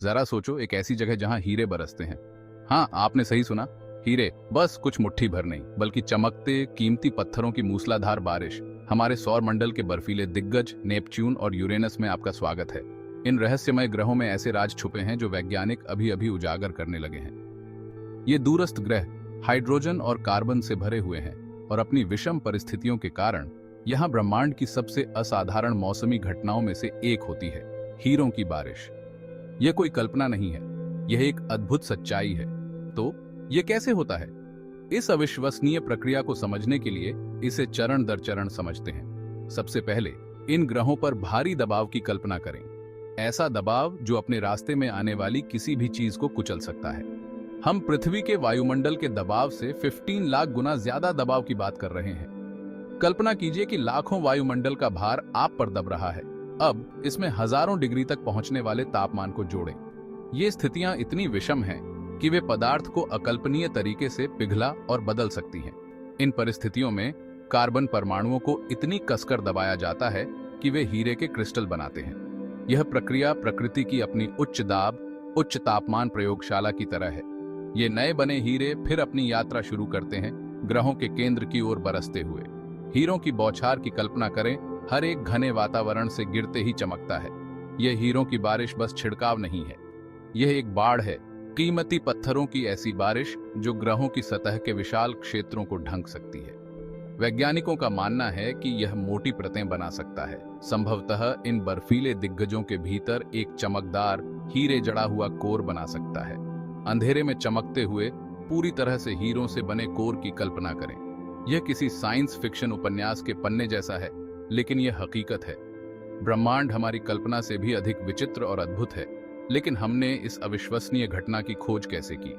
जरा सोचो, एक ऐसी जगह जहां हीरे बरसते हैं। हाँ, आपने सही सुना, हीरे। बस कुछ मुट्ठी भर नहीं, बल्कि चमकते कीमती पत्थरों की मूसलाधार बारिश। हमारे सौर मंडल के बर्फीले दिग्गज नेपच्यून और यूरेनस में आपका स्वागत है। इन रहस्यमय ग्रहों में ऐसे राज छुपे हैं जो वैज्ञानिक अभी अभी उजागर करने लगे हैं। ये दूरस्थ ग्रह हाइड्रोजन और कार्बन से भरे हुए हैं और अपनी विषम परिस्थितियों के कारण यहाँ ब्रह्मांड की सबसे असाधारण मौसमी घटनाओं में से एक होती है, हीरों की बारिश। यह कोई कल्पना नहीं है, यह एक अद्भुत सच्चाई है। तो यह कैसे होता है? इस अविश्वसनीय प्रक्रिया को समझने के लिए इसे चरण दर चरण समझते हैं। सबसे पहले इन ग्रहों पर भारी दबाव की कल्पना करें। ऐसा दबाव जो अपने रास्ते में आने वाली किसी भी चीज को कुचल सकता है। हम पृथ्वी के वायुमंडल के दबाव से 15 लाख गुना ज्यादा दबाव की बात कर रहे हैं। कल्पना कीजिए कि लाखों वायुमंडल का भार आप पर दब रहा है। अब इसमें हजारों डिग्री तक पहुंचने वाले तापमान को जोड़ें। ये स्थितियां इतनी विषम हैं कि वे पदार्थ को अकल्पनीय तरीके से पिघला और बदल सकती हैं। इन परिस्थितियों में कार्बन परमाणुओं को इतनी कसकर दबाया जाता है कि वे हीरे के क्रिस्टल बनाते हैं। यह प्रक्रिया प्रकृति की अपनी उच्च दाब, उच्च तापमान प्रयोगशाला की तरह है। ये नए बने हीरे फिर अपनी यात्रा शुरू करते हैं, ग्रहों के केंद्र की ओर बरसते हुए। हीरों की बौछार की कल्पना करें, हर एक घने वातावरण से गिरते ही चमकता है। यह हीरों की बारिश बस छिड़काव नहीं है, यह एक बाढ़ है, कीमती पत्थरों की ऐसी बारिश जो ग्रहों की सतह के विशाल क्षेत्रों को ढंक सकती है। वैज्ञानिकों का मानना है कि यह मोटी परतें बना सकता है, संभवतः इन बर्फीले दिग्गजों के भीतर एक चमकदार हीरे जड़ा हुआ कोर बना सकता है। अंधेरे में चमकते हुए पूरी तरह से हीरों से बने कोर की कल्पना करें। यह किसी साइंस फिक्शन उपन्यास के पन्ने जैसा है, लेकिन यह हकीकत है। ब्रह्मांड हमारी कल्पना से भी अधिक विचित्र और अद्भुत है। लेकिन हमने इस अविश्वसनीय घटना की खोज कैसे की?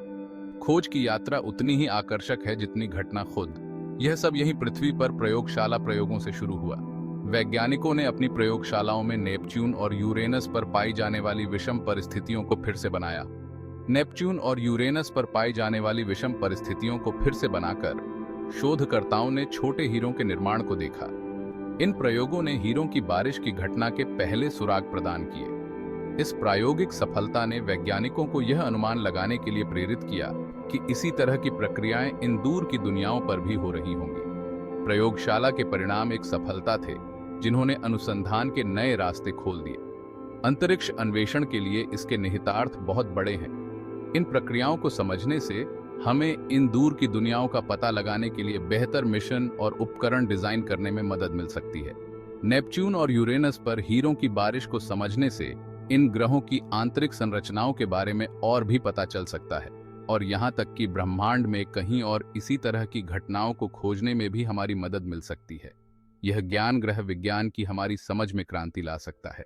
खोज की यात्रा उतनी ही आकर्षक है जितनी घटना खुद। यह सब यहीं पृथ्वी पर प्रयोगशाला प्रयोगों से शुरू हुआ। वैज्ञानिकों ने अपनी प्रयोगशालाओं में नेपच्यून और यूरेनस पर पाई जाने वाली विषम परिस्थितियों को फिर से बनाया। नेपच्यून और यूरेनस पर पाई जाने वाली विषम परिस्थितियों को फिर से बनाकर शोधकर्ताओं ने छोटे हीरों के निर्माण को देखा। इन प्रयोगों ने हीरों की बारिश की घटना के पहले सुराग प्रदान किए। इस प्रायोगिक सफलता ने वैज्ञानिकों को यह अनुमान लगाने के लिए प्रेरित किया कि इसी तरह की प्रक्रियाएं इन दूर की दुनियाओं पर भी हो रही होंगी। प्रयोगशाला के परिणाम एक सफलता थे जिन्होंने अनुसंधान के नए रास्ते खोल दिए। अंतरिक्ष अन्वेषण के लिए इसके निहितार्थ बहुत बड़े हैं। इन प्रक्रियाओं को समझने से हमें इन दूर की दुनियाओं का पता लगाने के लिए बेहतर मिशन और उपकरण डिजाइन करने में मदद मिल सकती है। नेपच्यून और यूरेनस पर हीरों की बारिश को समझने से इन ग्रहों की आंतरिक संरचनाओं के बारे में और भी पता चल सकता है, और यहाँ तक कि ब्रह्मांड में कहीं और इसी तरह की घटनाओं को खोजने में भी हमारी मदद मिल सकती है। यह ज्ञान ग्रह विज्ञान की हमारी समझ में क्रांति ला सकता है।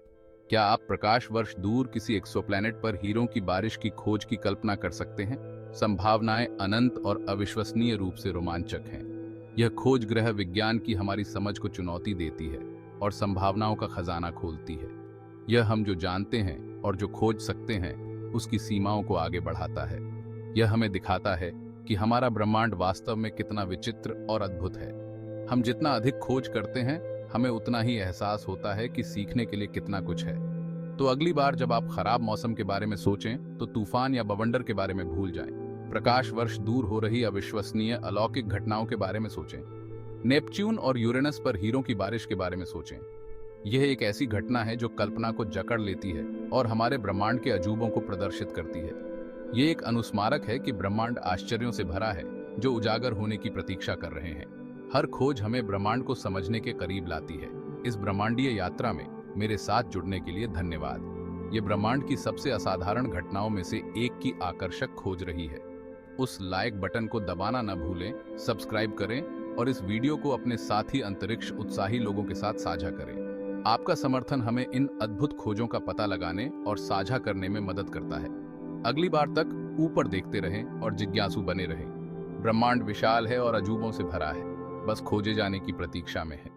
क्या आप प्रकाश वर्ष दूर किसी एक्सोप्लैनेट पर हीरों की बारिश की खोज की कल्पना कर सकते हैं? संभावनाएं अनंत और अविश्वसनीय रूप से रोमांचक हैं। यह खोज ग्रह विज्ञान की हमारी समझ को चुनौती देती है और संभावनाओं का खजाना खोलती है। यह हम जो जानते हैं और जो खोज सकते हैं उसकी सीमाओं को आगे बढ़ाता है। यह हमें दिखाता है कि हमारा ब्रह्मांड वास्तव में कितना विचित्र और अद्भुत है। हम जितना अधिक खोज करते हैं, हमें उतना ही एहसास होता है कि सीखने के लिए कितना कुछ है। तो अगली बार जब आप खराब मौसम के बारे में सोचें तो तूफान या बवंडर के बारे में भूल जाएं। प्रकाश वर्ष दूर हो रही अविश्वसनीय अलौकिक घटनाओं के बारे में सोचें। नेपच्यून और यूरेनस पर हीरों की बारिश के बारे में सोचें। यह एक ऐसी घटना है जो कल्पना को जकड़ लेती है और हमारे ब्रह्मांड के अजूबों को प्रदर्शित करती है। यह एक अनुस्मारक है कि ब्रह्मांड आश्चर्यों से भरा है जो उजागर होने की प्रतीक्षा कर रहे हैं। हर खोज हमें ब्रह्मांड को समझने के करीब लाती है। इस ब्रह्मांडीय यात्रा में मेरे साथ जुड़ने के लिए धन्यवाद। ये ब्रह्मांड की सबसे असाधारण घटनाओं में से एक की आकर्षक खोज रही है। उस लाइक बटन को दबाना न भूलें, सब्सक्राइब करें और इस वीडियो को अपने साथी अंतरिक्ष उत्साही लोगों के साथ साझा करें। आपका समर्थन हमें इन अद्भुत खोजों का पता लगाने और साझा करने में मदद करता है। अगली बार तक ऊपर देखते रहें और जिज्ञासु बने रहें। ब्रह्मांड विशाल है और अजूबों से भरा है, बस खोजे जाने की प्रतीक्षा में है।